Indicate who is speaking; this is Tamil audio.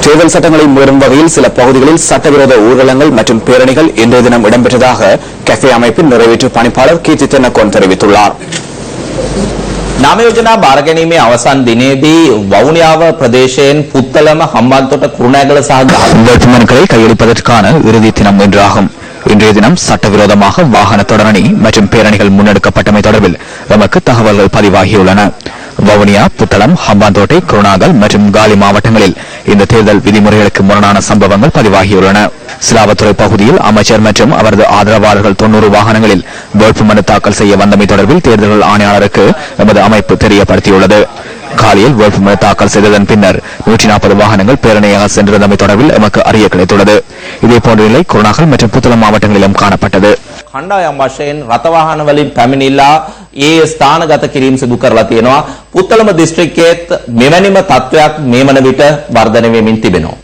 Speaker 1: தேர்தல் சட்டங்களை மீறும் வகையில் சில பகுதிகளில் சட்டவிரோத ஊர்வலங்கள் மற்றும் பேரணிகள் இன்றைய தினம் இடம்பெற்றதாக கஃபே அமைப்பின் நிறைவேற்று பணிப்பாளர் கீர்த்தி தென்னக்கோன் தெரிவித்துள்ளார்.
Speaker 2: නාම යෝජනා බාර ගැනීමේ අවසන් දිනේදී වවුනියාව ප්‍රදේශයෙන් පුත්තලම හම්බන්තොට කුරුණෑගල සහ
Speaker 1: வேட்புமனுக்களை கையளிப்பதற்கான இறுதி தினம் இன்றாகும். இன்றைய தினம் சட்டவிரோதமாக வாகன தொடரணி மற்றும் பேரணிகள் முன்னெடுக்கப்பட்டமை தொடர்பில் நமக்கு தகவல்கள் பதிவாகியுள்ளன. வவுனியா, புத்தளம், ஹம்பாந்தோட்டை, குருணாகல் மற்றும் காலி மாவட்டங்களில் இந்த தேர்தல் விதிமுறைகளுக்கு முரணான சம்பவங்கள் பதிவாகியுள்ளன. சிலாவத்துறை பகுதியில் அமைச்சர் மற்றும் அவரது ஆதரவாளர்கள் 90 வாகனங்களில் வேட்புமனு தாக்கல் செய்ய வந்தமை தொடர்பில் தேர்தல் ஆணையாளருக்கு எமது அமைப்பு தெரியப்படுத்தியுள்ளது. காலியில் வேட்புமனு தாக்கல் செய்ததன் பின்னர் 140 வாகனங்கள் பேரணியாக சென்றிருந்தமை தொடர்பில் எமக்கு அறிய கிடைத்துள்ளது. இதேபோன்ற நிலை குருணாகல் மற்றும் புத்தளம் மாவட்டங்களிலும் காணப்பட்டது.
Speaker 2: කණ්ඩායම් වශයෙන් රථවාහන වලින් පැමිණිලා ඒ ස්ථානගත කිරීම සිදු කරලා තියෙනවා. පුත්තලම දිස්ත්‍රික්කයේත් මෙවැනිම තත්ත්වයක් මේ වන විට වර්ධනය වෙමින් තිබෙනවා.